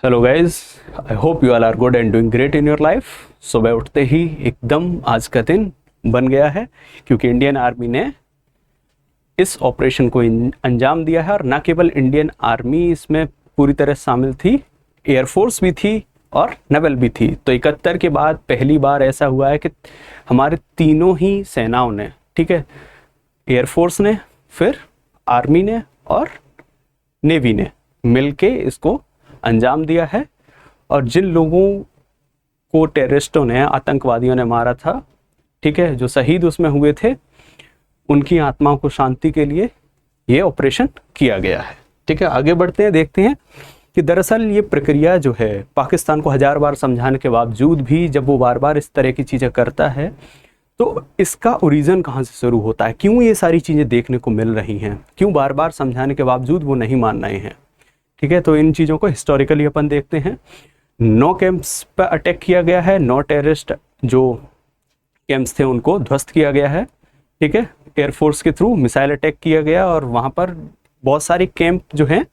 Hello guys, I hope you all are good and doing great in your life. सुबह उठते ही एकदम आज का दिन बन गया है क्योंकि इंडियन आर्मी ने इस ऑपरेशन को अंजाम दिया है। और न केवल इंडियन आर्मी इसमें पूरी तरह शामिल थी, एयरफोर्स भी थी और नेवल भी थी। तो 71 के बाद पहली बार ऐसा हुआ है कि हमारे तीनों ही सेनाओं ने, ठीक है, एयरफोर्स ने, फिर आर्मी ने और नेवी ने मिलके इसको अंजाम दिया है। और जिन लोगों को टेररिस्टों ने, आतंकवादियों ने मारा था, ठीक है, जो शहीद उसमें हुए थे, उनकी आत्माओं को शांति के लिए ये ऑपरेशन किया गया है। ठीक है, आगे बढ़ते हैं, देखते हैं कि दरअसल ये प्रक्रिया जो है पाकिस्तान को 1000 बार समझाने के बावजूद भी जब वो बार बार इस तरह की चीज़ें करता है तो इसका ओरिजिन कहाँ से शुरू होता है, क्यों ये सारी चीज़ें देखने को मिल रही हैं, क्यों बार बार समझाने के बावजूद वो नहीं मान रहे हैं। ठीक है, तो इन चीज़ों को हिस्टोरिकली अपन देखते हैं। 9 कैंप्स पर अटैक किया गया है, 9 टेररिस्ट जो कैंप्स थे उनको ध्वस्त किया गया है। ठीक है, एयरफोर्स के थ्रू मिसाइल अटैक किया गया और वहाँ पर बहुत सारे कैंप जो हैं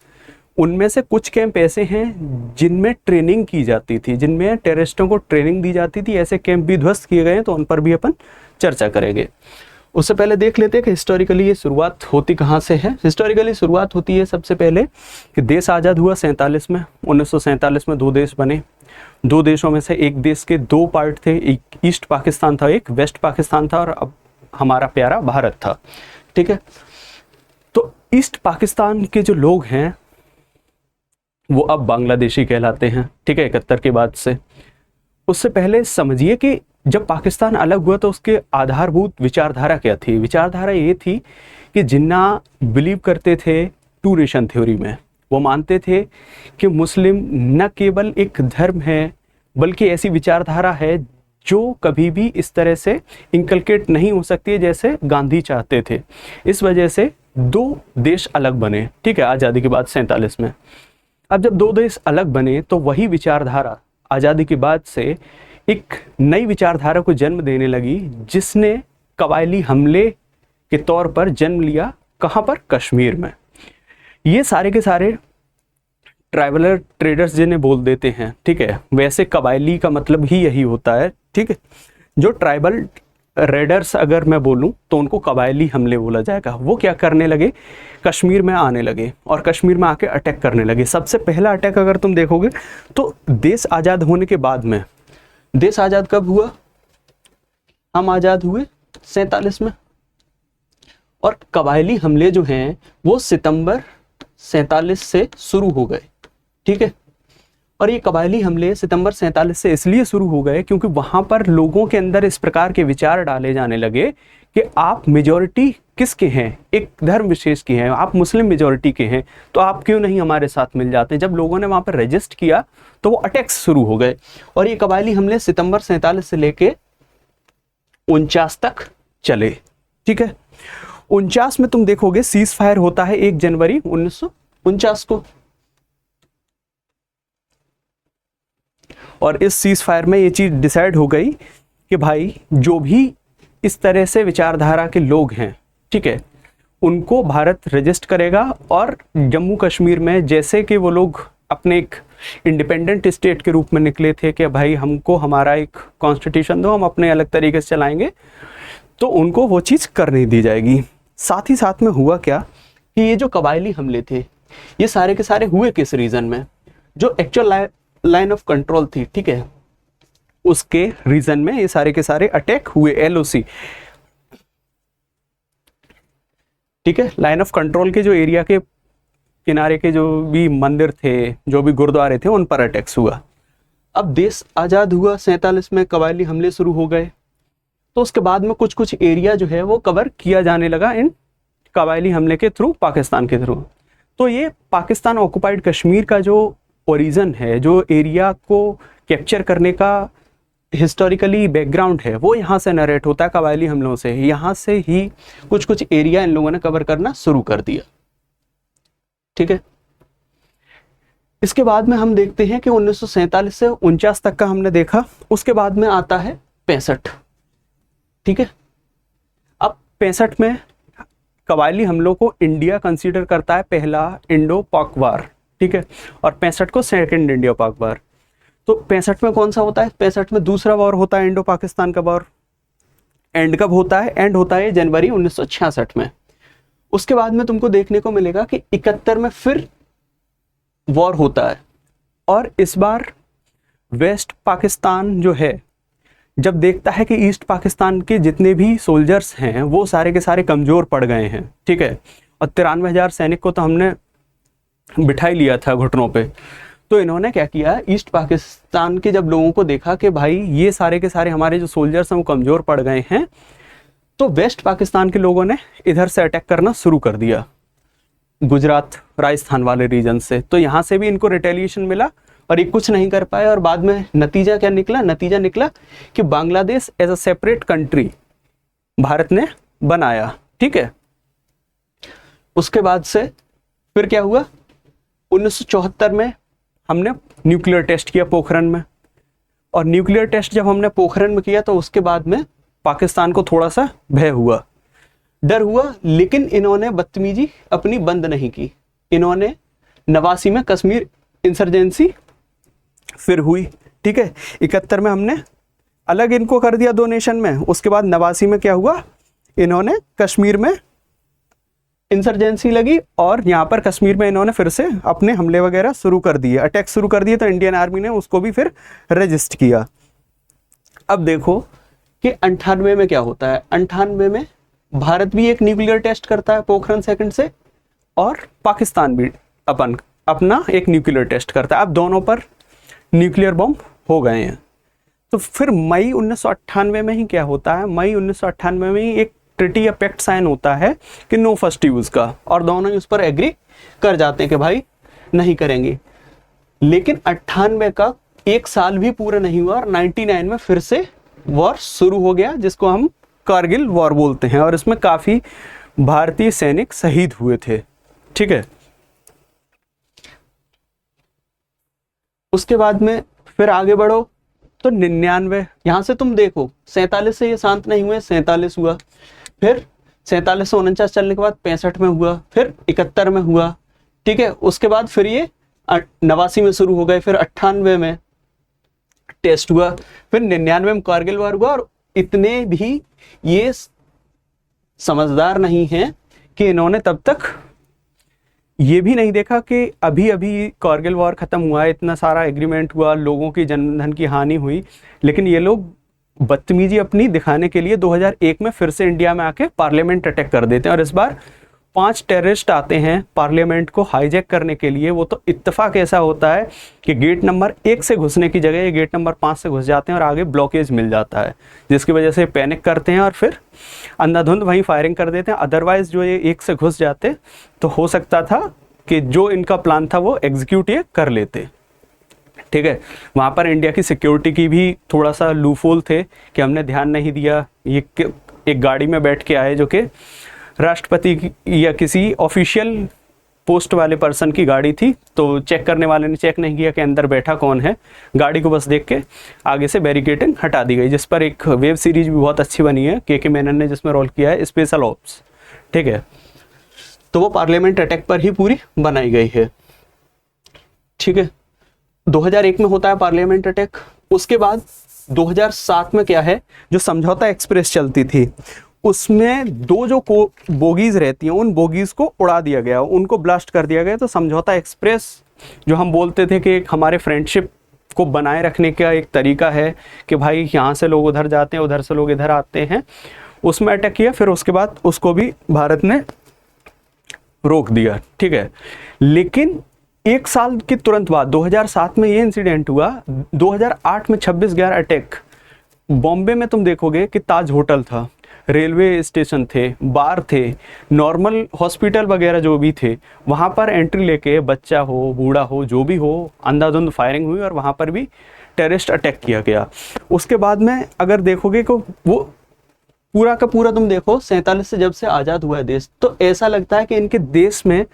उनमें से कुछ कैंप ऐसे हैं जिनमें ट्रेनिंग की जाती थी, जिनमें टेररिस्टों को ट्रेनिंग दी जाती थी, ऐसे कैंप भी ध्वस्त किए गए हैं, तो उन पर भी अपन चर्चा करेंगे। उससे पहले देख लेते हैं कि हिस्टोरिकली ये शुरुआत होती कहाँ से है। हिस्टोरिकली शुरुआत होती है सबसे पहले कि देश आज़ाद हुआ 47 में। 1947 में 2 देश बने। 2 देशों में से एक देश के 2 पार्ट थे, एक ईस्ट पाकिस्तान था, एक वेस्ट पाकिस्तान था, और अब हमारा प्यारा भारत था। ठीक है, तो ईस्ट पाकिस्तान के जो लोग हैं वो अब बांग्लादेशी कहलाते हैं। ठीक है, 71 के बाद से। उससे पहले समझिए कि जब पाकिस्तान अलग हुआ तो उसके आधारभूत विचारधारा क्या थी। विचारधारा ये थी कि जिन्ना बिलीव करते थे टू नेशन थ्योरी में। वो मानते थे कि मुस्लिम न केवल एक धर्म है बल्कि ऐसी विचारधारा है जो कभी भी इस तरह से इंकलकेट नहीं हो सकती है जैसे गांधी चाहते थे। इस वजह से 2 देश अलग बने। ठीक है, आज़ादी के बाद 47 में। अब जब 2 देश अलग बने तो वही विचारधारा आज़ादी के बाद से एक नई विचारधारा को जन्म देने लगी, जिसने कबायली हमले के तौर पर जन्म लिया। कहाँ पर? कश्मीर में। ये सारे के सारे ट्राइबलर ट्रेडर्स जिन्हें बोल देते हैं, ठीक है, वैसे कबायली का मतलब ही यही होता है। ठीक है, जो ट्राइबल रेडर्स अगर मैं बोलूं तो उनको कबायली हमले बोला जाएगा। वो क्या करने लगे, कश्मीर में आने लगे और कश्मीर में आके अटैक करने लगे। सबसे पहला अटैक अगर तुम देखोगे तो देश आज़ाद होने के बाद में, देश आज़ाद कब हुआ? हम आज़ाद हुए 47 में, और कबायली हमले जो हैं वो सितंबर 47 से शुरू हो गए। ठीक है, और ये कबायली हमले सितंबर 47 से इसलिए शुरू हो गए क्योंकि वहाँ पर लोगों के अंदर इस प्रकार के विचार डाले जाने लगे कि आप मेजॉरिटी किसके हैं, एक धर्म विशेष की हैं, आप मुस्लिम मेजॉरिटी के हैं, तो आप क्यों नहीं हमारे साथ मिल जाते। जब लोगों ने वहाँ पर रजिस्ट किया तो वो अटैक्स शुरू हो गए। और ये कबायली हमले सितंबर 47 से लेके 49 तक चले। ठीक है, 49 में तुम देखोगे सीज फायर होता है 1 जनवरी 1949 को, और इस सीज फायर में ये चीज़ डिसाइड हो गई कि भाई जो भी इस तरह से विचारधारा के लोग हैं, ठीक है, उनको भारत रजिस्ट करेगा। और जम्मू कश्मीर में जैसे कि वो लोग अपने एक इंडिपेंडेंट स्टेट के रूप में निकले थे कि भाई हमको हमारा एक कॉन्स्टिट्यूशन दो, हम अपने अलग तरीके से चलाएंगे, तो उनको वो चीज़ कर नहीं दी जाएगी। साथ ही साथ में हुआ क्या कि ये जो कबायली हमले थे ये सारे के सारे हुए किस रीजन में? जो एक्चुअल लाइन ऑफ कंट्रोल थी, ठीक है, उसके रीजन में ये सारे के सारे अटैक हुए। LOC, ठीक है, लाइन ऑफ कंट्रोल के जो एरिया के किनारे के जो भी मंदिर थे, जो भी गुरुद्वारे थे, उन पर अटैक्स हुआ। अब देश आज़ाद हुआ 47 में, कबायली हमले शुरू हो गए, तो उसके बाद में कुछ कुछ एरिया जो है वो कवर किया जाने लगा इन कबायली हमले के थ्रू, पाकिस्तान के थ्रू। तो ये पाकिस्तान ऑक्युपाइड कश्मीर का जो ओरिजिन है, जो एरिया को कैप्चर करने का हिस्टोरिकली बैकग्राउंड है, वो यहाँ से नरेट होता है कबायली हमलों से। यहाँ से ही कुछ कुछ एरिया इन लोगों ने कवर करना शुरू कर दिया। ठीक है, इसके बाद में हम देखते हैं कि 1947 से 49 तक का हमने देखा। उसके बाद में आता है 65। ठीक है, अब 65 में कबायली हमलों को इंडिया कंसीडर करता है पहला इंडो पाक वार। ठीक है, और 65 को सेकेंड इंडिया पाक वार। तो 65 में कौन सा होता है? 65 में दूसरा वॉर होता है, इंडो पाकिस्तान का वॉर। एंड कब होता है? एंड होता है जनवरी 1966 में। उसके बाद में तुमको देखने को मिलेगा कि 71 में फिर वॉर होता है, और इस बार वेस्ट पाकिस्तान जो है जब देखता है कि ईस्ट पाकिस्तान के जितने भी सोल्जर्स हैं वो सारे के सारे कमज़ोर पड़ गए हैं, ठीक है, और 93,000 सैनिक को तो हमने बिठा ही लिया था घुटनों पे, तो इन्होंने क्या किया, ईस्ट पाकिस्तान के जब लोगों को देखा कि भाई ये सारे के सारे हमारे जो सोल्जर्स हैं वो कमज़ोर पड़ गए हैं, तो वेस्ट पाकिस्तान के लोगों ने इधर से अटैक करना शुरू कर दिया, गुजरात राजस्थान वाले रीजन से। तो यहाँ से भी इनको रिटेलिएशन मिला और ये कुछ नहीं कर पाए, और बाद में नतीजा क्या निकला? नतीजा निकला कि Bangladesh as a separate country Bharat ने बनाया, ठीक है। उसके बाद से फिर क्या हुआ? 1974 में हमने न्यूक्लियर टेस्ट किया पोखरण में, और न्यूक्लियर टेस्ट जब हमने पोखरण में किया तो उसके बाद में पाकिस्तान को थोड़ा सा भय हुआ, डर हुआ, लेकिन इन्होंने बदतमीजी अपनी बंद नहीं की। इन्होंने 89 में कश्मीर इंसर्जेंसी फिर हुई, ठीक है। 71 में हमने अलग इनको कर दिया दो नेशन में। उसके बाद 89 में क्या हुआ? इन्होंने कश्मीर में इंसर्जेंसी लगी, और यहाँ पर कश्मीर में इन्होंने फिर से अपने हमले वगैरह शुरू कर दिए, अटैक शुरू कर दिए, तो इंडियन आर्मी ने उसको भी फिर रजिस्ट किया। अब देखो कि 98 में क्या होता है। 98 में भारत भी एक न्यूक्लियर टेस्ट करता है पोखरण सेकंड से, और पाकिस्तान भी अपना एक न्यूक्लियर टेस्ट करता है। अब दोनों पर न्यूक्लियर बॉम्ब हो गए हैं। तो फिर मई 1998 में ही क्या होता है? मई 1998 में ही एक ट्रिटी या पैक्ट साइन होता है कि नो फर्स्ट यूज़ का, और दोनों उस पर एग्री कर जाते हैं कि भाई नहीं करेंगे। लेकिन 98 का एक साल भी पूरा नहीं हुआ और 99 में फिर से वॉर शुरू हो गया, जिसको हम कारगिल वॉर बोलते हैं, और इसमें काफ़ी भारतीय सैनिक शहीद हुए थे, ठीक है। उसके बाद में फिर आगे बढ़ो तो 99, यहाँ से तुम देखो 47 से ये शांत नहीं हुए, 47 हुआ, फिर 47 से 49 चलने के बाद 65 में हुआ, फिर 71 में हुआ, ठीक है। उसके बाद फिर ये 89 में शुरू हो गए, फिर 98 में टेस्ट हुआ, फिर 99 में कारगिल वार हुआ। और इतने भी ये समझदार नहीं हैं कि इन्होंने तब तक ये भी नहीं देखा कि अभी अभी कारगिल वॉर ख़त्म हुआ है, इतना सारा एग्रीमेंट हुआ, लोगों की जनधन की हानि हुई, लेकिन ये लोग बदतमीजी अपनी दिखाने के लिए 2001 में फिर से इंडिया में आके पार्लियामेंट अटैक कर देते हैं। और इस बार 5 टेररिस्ट आते हैं पार्लियामेंट को हाईजैक करने के लिए। वो तो इत्तेफाक ऐसा होता है कि गेट नंबर 1 से घुसने की जगह ये गेट नंबर 5 से घुस जाते हैं और आगे ब्लॉकेज मिल जाता है, जिसकी वजह से पैनिक करते हैं और फिर अंधाधुंध वहीं फायरिंग कर देते हैं। अदरवाइज जो ये 1 से घुस जाते तो हो सकता था कि जो इनका प्लान था वो एग्जीक्यूट ये कर लेते, ठीक है। वहाँ पर इंडिया की सिक्योरिटी की भी थोड़ा सा लूफोल थे कि हमने ध्यान नहीं दिया। ये एक गाड़ी में बैठ के आए जो कि राष्ट्रपति या किसी ऑफिशियल पोस्ट वाले पर्सन की गाड़ी थी, तो चेक करने वाले ने चेक नहीं किया कि अंदर बैठा कौन है, गाड़ी को बस देख के आगे से बैरिकेडिंग हटा दी गई, जिस पर एक वेब सीरीज भी बहुत अच्छी बनी है, के मेनन ने जिसमें रोल किया है, स्पेशल ऑप्स, ठीक है। तो वो पार्लियामेंट अटैक पर ही पूरी बनाई गई है, ठीक है। 2001 में होता है पार्लियामेंट अटैक। उसके बाद 2007 में क्या है, जो समझौता एक्सप्रेस चलती थी उसमें 2 जो बोगीज रहती हैं उन बोगीज को उड़ा दिया गया, उनको ब्लास्ट कर दिया गया। तो समझौता एक्सप्रेस जो हम बोलते थे कि एक हमारे फ्रेंडशिप को बनाए रखने का एक तरीका है कि भाई यहाँ से लोग उधर जाते हैं, उधर से लोग इधर आते हैं, उसमें अटैक किया। फिर उसके बाद उसको भी भारत ने रोक दिया, ठीक है। लेकिन 1 साल के तुरंत बाद 2007 में ये इंसिडेंट हुआ। 2008 में 26/11 अटैक। बॉम्बे में तुम देखोगे कि ताज होटल था, रेलवे स्टेशन थे, बार थे, नॉर्मल हॉस्पिटल वगैरह जो भी थे, वहाँ पर एंट्री लेके बच्चा हो बूढ़ा हो जो भी हो, अंधाधुंध फायरिंग हुई और वहाँ पर भी टेररिस्ट अटैक किया गया। उसके बाद में अगर देखोगे कि वो पूरा का पूरा तुम देखो 47 से जब से आज़ाद हुआ है देश, तो ऐसा लगता है कि इनके देश में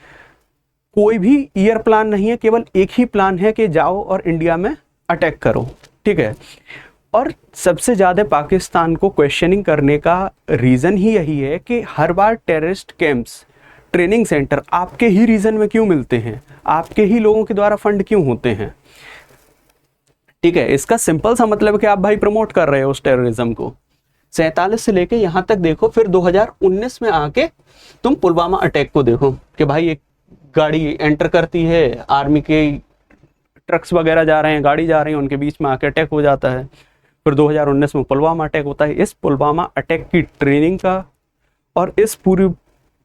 कोई भी ईयर प्लान नहीं है, केवल एक ही प्लान है कि जाओ और इंडिया में अटैक करो, ठीक है। और सबसे ज़्यादा पाकिस्तान को क्वेश्चनिंग करने का रीज़न ही यही है कि हर बार टेररिस्ट कैंप्स ट्रेनिंग सेंटर आपके ही रीजन में क्यों मिलते हैं, आपके ही लोगों के द्वारा फंड क्यों होते हैं। ठीक है, इसका सिंपल सा मतलब है कि आप भाई प्रमोट कर रहे हो उस टेररिज्म को। 47 से लेके यहाँ तक देखो, फिर 2019 में आके तुम पुलवामा अटैक को देखो कि भाई एक गाड़ी एंटर करती है, आर्मी के ट्रक्स वगैरह जा रहे हैं, गाड़ी जा रही है, उनके बीच में आके अटैक हो जाता है। फिर 2019 में पुलवामा अटैक होता है। इस पुलवामा अटैक की ट्रेनिंग का और इस पूरी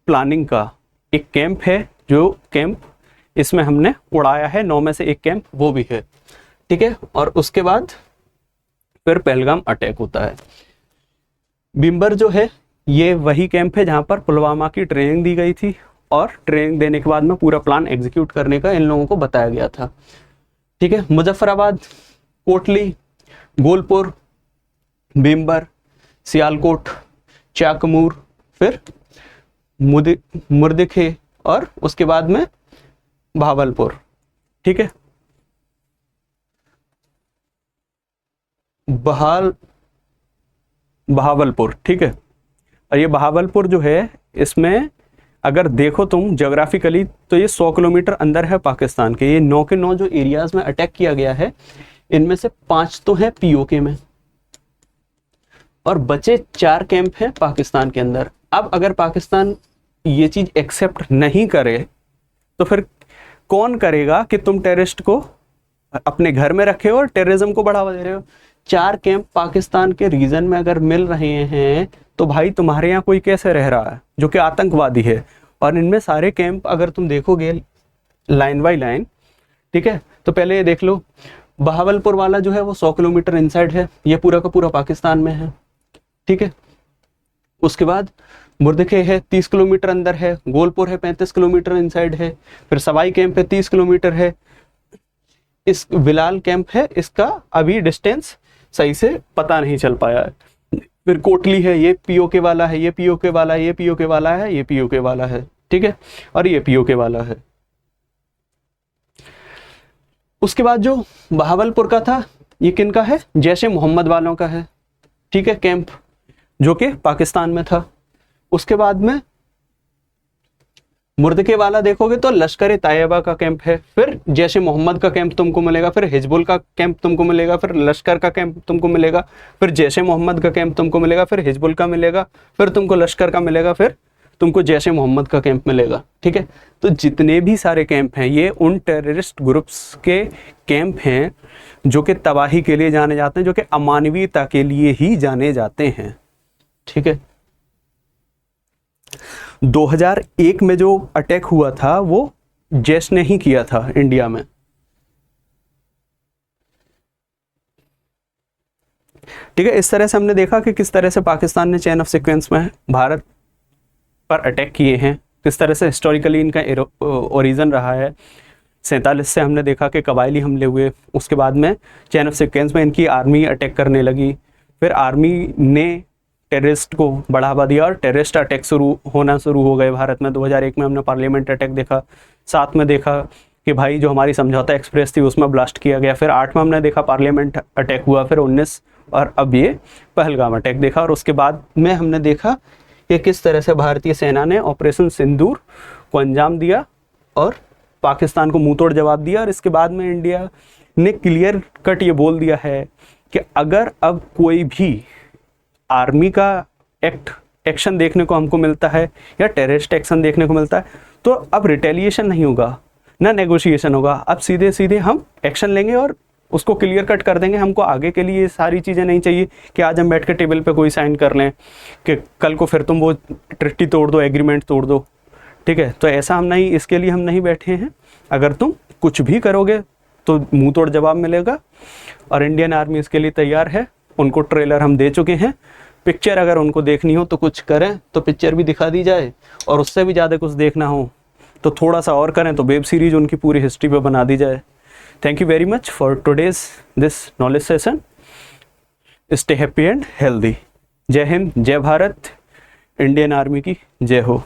प्लानिंग का एक कैंप है, जो कैंप इसमें हमने उड़ाया है, 9 में से एक कैंप वो भी है। ठीक है, और उसके बाद फिर पहलगाम अटैक होता है। बिम्बर जो है ये वही कैंप है जहाँ पर पुलवामा की ट्रेनिंग दी गई थी, और ट्रेनिंग देने के बाद में पूरा प्लान एग्जीक्यूट करने का इन लोगों को बताया गया था। ठीक है, मुजफ्फराबाद, कोटली, गोलपुर, बिम्बर, सियालकोट, चाकमूर, फिर मुर्दिखे और उसके बाद में भावलपुर। ठीक है, बहावलपुर। ठीक है, और ये बहावलपुर जो है, इसमें अगर देखो तुम ज्योग्राफिकली तो ये 100 किलोमीटर अंदर है पाकिस्तान के। ये 9 के 9 जो एरियाज में अटैक किया गया है, इनमें से 5 तो हैं पीओके में और बचे 4 कैंप हैं पाकिस्तान के अंदर। अब अगर पाकिस्तान ये चीज एक्सेप्ट नहीं करे तो फिर कौन करेगा कि तुम टेररिस्ट को अपने घर में रखे हो और टेररिज्म को बढ़ावा दे रहे हो। 4 कैंप पाकिस्तान के रीजन में अगर मिल रहे हैं तो भाई तुम्हारे यहाँ कोई कैसे रह रहा है जो कि आतंकवादी है। और इनमें सारे कैंप अगर तुम देखोगे लाइन बाय लाइन, ठीक है, तो पहले ये देख लो, बहावलपुर वाला जो है वो 100 किलोमीटर इनसाइड है, ये पूरा का पूरा पाकिस्तान में है। ठीक है, उसके बाद मुर्दिखे है 30 किलोमीटर अंदर है, गोलपुर है 35 किलोमीटर इनसाइड है, फिर सवाई कैंप है 30 किलोमीटर है, इस विलाल कैंप है, इसका अभी डिस्टेंस सही से पता नहीं चल पाया है। फिर कोटली है, ये पीओके वाला है, ये पीओके वाला है, ये पीओके वाला है, ये पीओके वाला है। ठीक है, और ये पीओके वाला है। उसके बाद जो बहावलपुर का था, ये किनका है, जैश ए मोहम्मद वालों का है। ठीक है, कैंप जो कि पाकिस्तान में था। उसके बाद में मुर्दके वाला देखोगे तो लश्कर ए तैयबा का कैंप है, फिर जैश ए मोहम्मद का कैंप तुमको मिलेगा, फिर हिजबुल का कैंप तुमको मिलेगा, फिर लश्कर का कैंप तुमको मिलेगा, फिर जैश ए मोहम्मद का कैंप तुमको मिलेगा, फिर हिजबुल का मिलेगा, फिर तुमको लश्कर का मिलेगा, फिर तुमको जैश ए मोहम्मद का कैंप मिलेगा। ठीक है, तो जितने भी सारे कैंप हैं ये उन टेररिस्ट ग्रुप्स के कैंप हैं जो कि तबाही के लिए जाने जाते हैं, जो कि अमानवीयता के लिए ही जाने जाते हैं। ठीक है, 2001 में जो अटैक हुआ था वो जैश ने ही किया था इंडिया में। ठीक है, इस तरह से हमने देखा कि किस तरह से पाकिस्तान ने चेन ऑफ सीक्वेंस में भारत पर अटैक किए हैं, किस तरह से हिस्टोरिकली इनका ओरिजिन रहा है। 47 से हमने देखा कि कबायली हमले हुए, उसके बाद में चेन ऑफ सीक्वेंस में इनकी आर्मी अटैक करने लगी, फिर आर्मी ने टेररिस्ट को बढ़ावा दिया और टेररिस्ट अटैक होना शुरू हो गए भारत में। 2001 में हमने पार्लियामेंट अटैक देखा, 7 में देखा कि भाई जो हमारी समझौता एक्सप्रेस थी उसमें ब्लास्ट किया गया, फिर 8 में हमने देखा पार्लियामेंट अटैक हुआ, फिर 19 और अब ये पहलगाम अटैक देखा। और उसके बाद में हमने देखा कि किस तरह से भारतीय सेना ने ऑपरेशन सिंदूर को अंजाम दिया और पाकिस्तान को मुंह तोड़ जवाब दिया। और इसके बाद में इंडिया ने क्लियर कट ये बोल दिया है कि अगर अब कोई भी आर्मी का एक्शन देखने को हमको मिलता है या टेररिस्ट एक्शन देखने को मिलता है तो अब रिटेलिएशन नहीं होगा, ना नेगोशिएशन होगा, अब सीधे सीधे हम एक्शन लेंगे और उसको क्लियर कट कर देंगे। हमको आगे के लिए ये सारी चीज़ें नहीं चाहिए कि आज हम बैठ के टेबल पे कोई साइन कर लें कि कल को फिर तुम वो ट्रिटी तोड़ दो, एग्रीमेंट तोड़ दो। ठीक है, तो ऐसा हम नहीं, इसके लिए हम नहीं बैठे हैं। अगर तुम कुछ भी करोगे तो मुंह तोड़ जवाब मिलेगा और इंडियन आर्मी इसके लिए तैयार है। उनको ट्रेलर हम दे चुके हैं, पिक्चर अगर उनको देखनी हो तो कुछ करें तो पिक्चर भी दिखा दी जाए, और उससे भी ज़्यादा कुछ देखना हो तो थोड़ा सा और करें तो वेब सीरीज उनकी पूरी हिस्ट्री पे बना दी जाए। Thank you very much for today's this knowledge session. Stay happy and healthy. जय हिंद, जय भारत, इंडियन आर्मी की जय हो।